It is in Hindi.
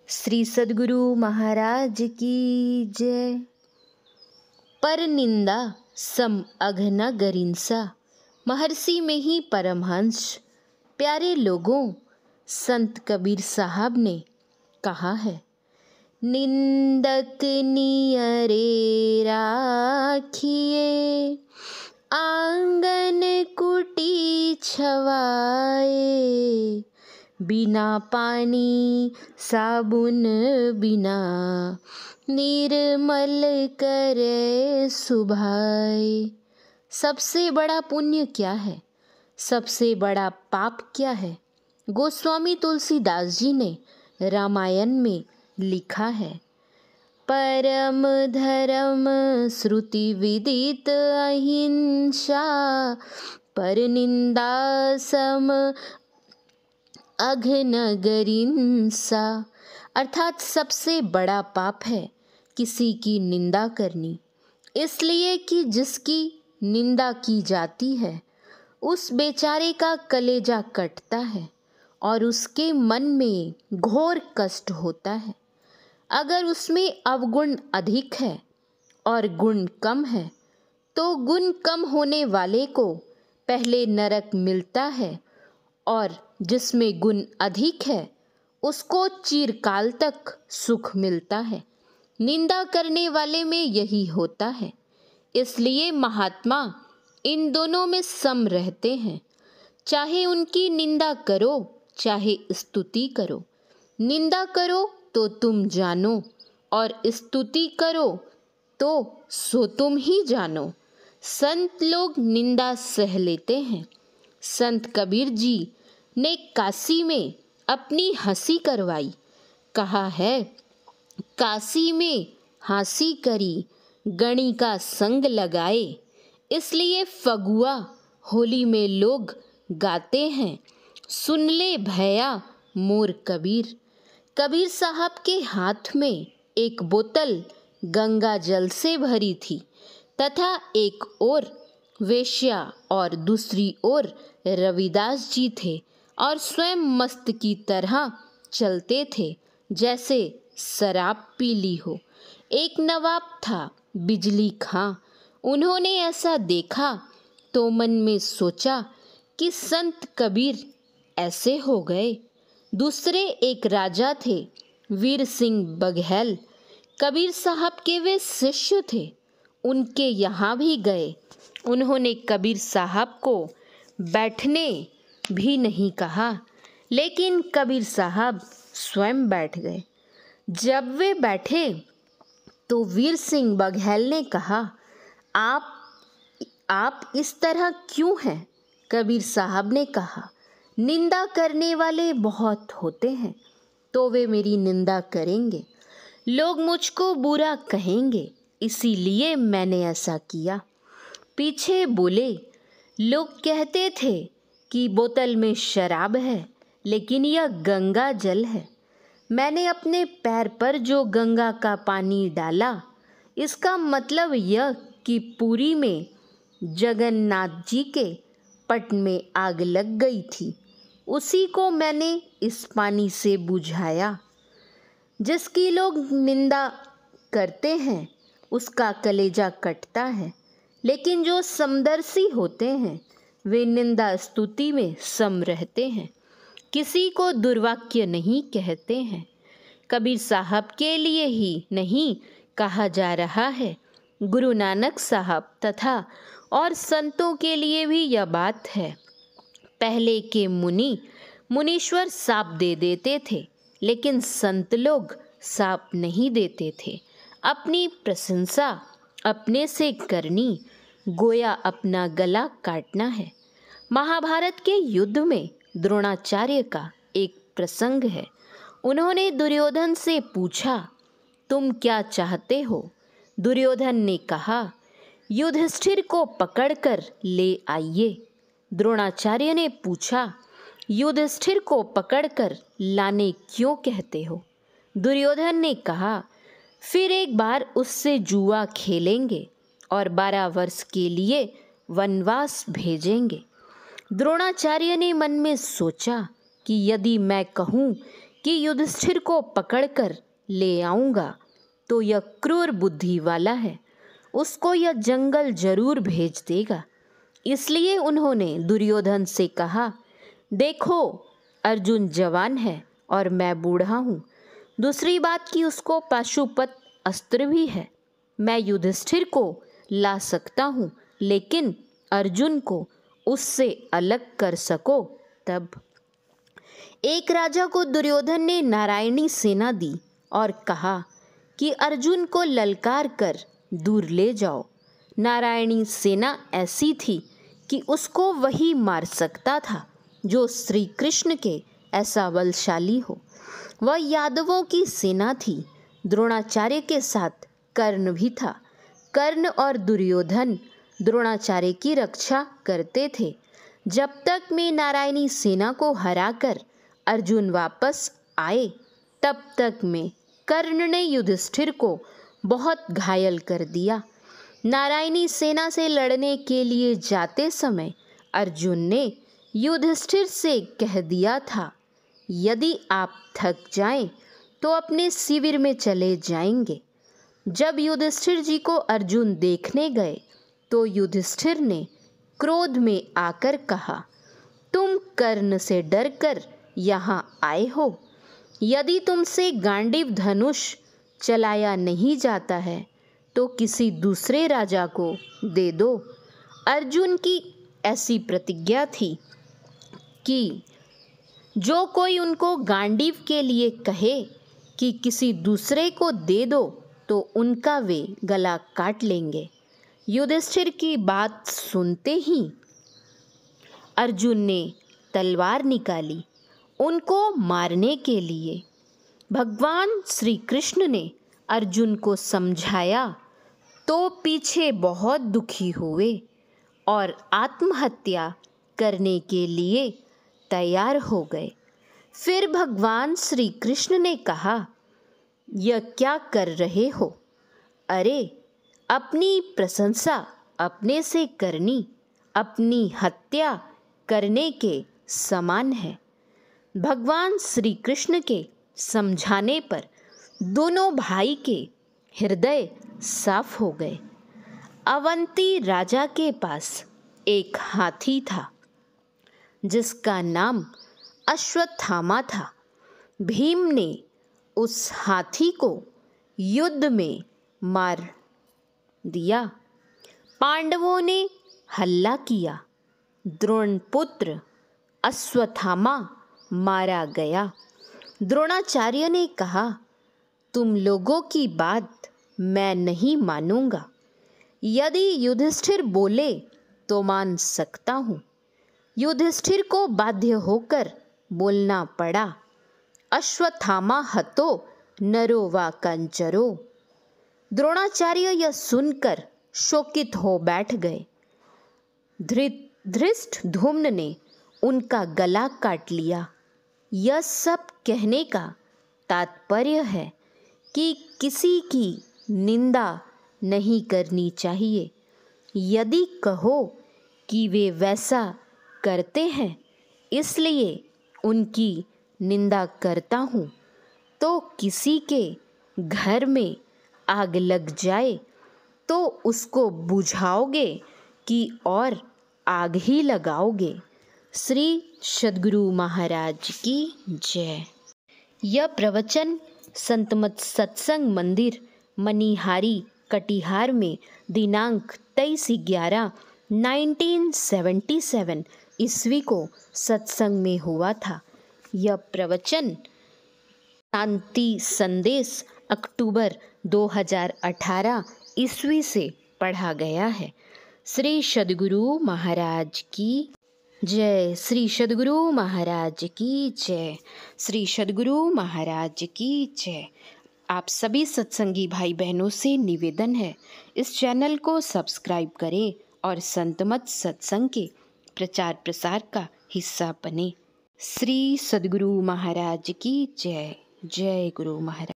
श्री सद्गुरु महाराज की जय। पर निंदा सम अघ न गरिन्सा, महर्षि में ही परमहंस। प्यारे लोगों, संत कबीर साहब ने कहा है, निंदक नियरे राखिए, आंगन कुटी छवाए, बिना पानी साबुन बिना, निर्मल करे सुभाए। सबसे बड़ा पुण्य क्या है? सबसे बड़ा पाप क्या है? गोस्वामी तुलसीदास जी ने रामायण में लिखा है, परम धर्म श्रुति विदित अहिंसा, पर निंदा सम अघ न गरिन्सा। अर्थात सबसे बड़ा पाप है किसी की निंदा करनी, इसलिए कि जिसकी निंदा की जाती है उस बेचारे का कलेजा कटता है और उसके मन में घोर कष्ट होता है। अगर उसमें अवगुण अधिक है और गुण कम है तो गुण कम होने वाले को पहले नरक मिलता है और जिसमें गुण अधिक है उसको चिरकाल तक सुख मिलता है। निंदा करने वाले में यही होता है। इसलिए महात्मा इन दोनों में सम रहते हैं। चाहे उनकी निंदा करो चाहे स्तुति करो। निंदा करो तो तुम जानो और स्तुति करो तो सो तुम ही जानो। संत लोग निंदा सह लेते हैं। संत कबीर जी ने काशी में अपनी हंसी करवाई। कहा है, काशी में हंसी करी, गणी का संग लगाए। इसलिए फगुआ होली में लोग गाते हैं, सुन ले भैया मोर कबीर। कबीर साहब के हाथ में एक बोतल गंगा जल से भरी थी तथा एक ओर वेश्या और दूसरी ओर रविदास जी थे और स्वयं मस्त की तरह चलते थे जैसे शराब पी ली हो। एक नवाब था बिजली खां। उन्होंने ऐसा देखा तो मन में सोचा कि संत कबीर ऐसे हो गए। दूसरे एक राजा थे वीर सिंह बघेल। कबीर साहब के वे शिष्य थे। उनके यहाँ भी गए। उन्होंने कबीर साहब को बैठने भी नहीं कहा, लेकिन कबीर साहब स्वयं बैठ गए। जब वे बैठे तो वीर सिंह बघेल ने कहा, आप इस तरह क्यों हैं? कबीर साहब ने कहा, निंदा करने वाले बहुत होते हैं तो वे मेरी निंदा करेंगे, लोग मुझको बुरा कहेंगे, इसीलिए मैंने ऐसा किया। पीछे बोले, लोग कहते थे कि बोतल में शराब है लेकिन यह गंगा जल है। मैंने अपने पैर पर जो गंगा का पानी डाला, इसका मतलब यह कि पुरी में जगन्नाथ जी के पट में आग लग गई थी, उसी को मैंने इस पानी से बुझाया। जिसकी लोग निंदा करते हैं उसका कलेजा कटता है, लेकिन जो समदर्शी होते हैं वे निंदा स्तुति में सम रहते हैं, किसी को दुर्वाक्य नहीं कहते हैं। कबीर साहब के लिए ही नहीं कहा जा रहा है, गुरु नानक साहब तथा और संतों के लिए भी यह बात है। पहले के मुनीश्वर साप दे देते थे, लेकिन संत लोग साप नहीं देते थे। अपनी प्रशंसा अपने से करनी गोया अपना गला काटना है। महाभारत के युद्ध में द्रोणाचार्य का एक प्रसंग है। उन्होंने दुर्योधन से पूछा, तुम क्या चाहते हो? दुर्योधन ने कहा, युधिष्ठिर को पकड़कर ले आइए। द्रोणाचार्य ने पूछा, युधिष्ठिर को पकड़कर लाने क्यों कहते हो? दुर्योधन ने कहा, फिर एक बार उससे जुआ खेलेंगे और 12 वर्ष के लिए वनवास भेजेंगे। द्रोणाचार्य ने मन में सोचा कि यदि मैं कहूँ कि युधिष्ठिर को पकड़कर ले आऊंगा तो यह क्रूर बुद्धि वाला है, उसको यह जंगल जरूर भेज देगा। इसलिए उन्होंने दुर्योधन से कहा, देखो अर्जुन जवान है और मैं बूढ़ा हूँ। दूसरी बात कि उसको पाशुपत अस्त्र भी है। मैं युधिष्ठिर को ला सकता हूँ, लेकिन अर्जुन को उससे अलग कर सको तब। एक राजा को दुर्योधन ने नारायणी सेना दी और कहा कि अर्जुन को ललकार कर दूर ले जाओ। नारायणी सेना ऐसी थी कि उसको वही मार सकता था जो श्री कृष्ण के ऐसा बलशाली हो। वह यादवों की सेना थी। द्रोणाचार्य के साथ कर्ण भी था। कर्ण और दुर्योधन द्रोणाचार्य की रक्षा करते थे। जब तक मैं नारायणी सेना को हराकर अर्जुन वापस आए, तब तक में कर्ण ने युधिष्ठिर को बहुत घायल कर दिया। नारायणी सेना से लड़ने के लिए जाते समय अर्जुन ने युधिष्ठिर से कह दिया था, यदि आप थक जाएं तो अपने शिविर में चले जाएंगे। जब युधिष्ठिर जी को अर्जुन देखने गए तो युधिष्ठिर ने क्रोध में आकर कहा, तुम कर्ण से डरकर यहाँ आए हो। यदि तुमसे गांडीव धनुष चलाया नहीं जाता है तो किसी दूसरे राजा को दे दो। अर्जुन की ऐसी प्रतिज्ञा थी कि जो कोई उनको गांडीव के लिए कहे कि किसी दूसरे को दे दो तो उनका वे गला काट लेंगे। युधिष्ठिर की बात सुनते ही अर्जुन ने तलवार निकाली उनको मारने के लिए। भगवान श्री कृष्ण ने अर्जुन को समझाया तो पीछे बहुत दुखी हुए और आत्महत्या करने के लिए तैयार हो गए। फिर भगवान श्री कृष्ण ने कहा, यह क्या कर रहे हो? अरे, अपनी प्रशंसा अपने से करनी अपनी हत्या करने के समान है। भगवान श्री कृष्ण के समझाने पर दोनों भाई के हृदय साफ हो गए। अवंती राजा के पास एक हाथी था जिसका नाम अश्वत्थामा था। भीम ने उस हाथी को युद्ध में मार दिया। पांडवों ने हल्ला किया। द्रोणपुत्र अश्वत्थामा मारा गया। द्रोणाचार्य ने कहा, तुम लोगों की बात मैं नहीं मानूंगा। यदि युधिष्ठिर बोले तो मान सकता हूँ। युधिष्ठिर को बाध्य होकर बोलना पड़ा। अश्वत्थामा हतो नरो वा कंचरो। द्रोणाचार्य यह सुनकर शोकित हो बैठ गए। धृष्टद्युम्न ने उनका गला काट लिया। यह सब कहने का तात्पर्य है कि किसी की निंदा नहीं करनी चाहिए। यदि कहो कि वे वैसा करते हैं इसलिए उनकी निंदा करता हूँ, तो किसी के घर में आग लग जाए तो उसको बुझाओगे कि और आग ही लगाओगे। श्री सद्गुरु महाराज की जय। यह प्रवचन संतमत सत्संग मंदिर मनिहारी कटिहार में दिनांक 23/11/1977 ईस्वी को सत्संग में हुआ था। यह प्रवचन शांति संदेश अक्टूबर 2018 ईस्वी से पढ़ा गया है। श्री सद्गुरु महाराज की जय। श्री सद्गुरु महाराज की जय। श्री सद्गुरु महाराज की जय। आप सभी सत्संगी भाई बहनों से निवेदन है, इस चैनल को सब्सक्राइब करें और संतमत सत्संग के प्रचार प्रसार का हिस्सा बने। श्री सद्गुरु महाराज की जय। जय गुरु महाराज।